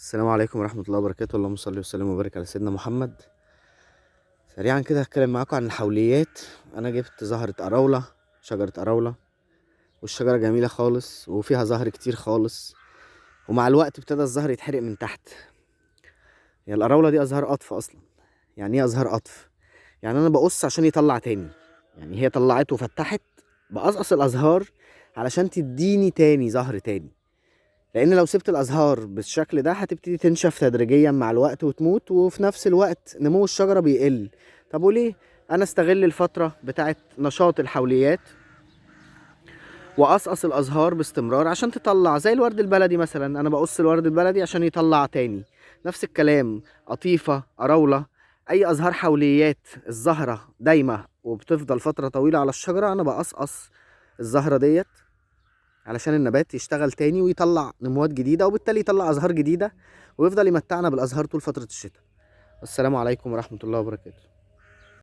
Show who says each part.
Speaker 1: السلام عليكم ورحمة الله وبركاته. اللهم صل وسلم وبارك على سيدنا محمد. سريعا كده هتكلم معاكم عن الحوليات. انا جبت زهرة قراولة، شجرة قراولة، والشجرة جميلة خالص وفيها زهر كتير خالص، ومع الوقت ابتدى الزهر يتحرق من تحت. هي القراولة دي ازهار قطف اصلا. يعني ايه ازهار قطف؟ يعني انا بقص عشان يطلع تاني. يعني هي طلعت وفتحت، بقصقص الازهار علشان تديني تاني زهر تاني. لان لو سبت الازهار بالشكل ده هتبتدي تنشف تدريجيا مع الوقت وتموت، وفي نفس الوقت نمو الشجرة بيقل. طب وليه انا استغل الفترة بتاعت نشاط الحوليات واقصقص الازهار باستمرار عشان تطلع زي الورد البلدي مثلا؟ انا بقص الورد البلدي عشان يطلع تاني. نفس الكلام قطيفة، قراولة، اي ازهار حوليات الزهرة دايمة وبتفضل فترة طويلة على الشجرة، انا بقصقص الزهرة ديت علشان النبات يشتغل تاني ويطلع نموات جديدة، وبالتالي يطلع أزهار جديدة ويفضل يمتعنا بالأزهار طول فترة الشتاء. السلام عليكم ورحمة الله وبركاته.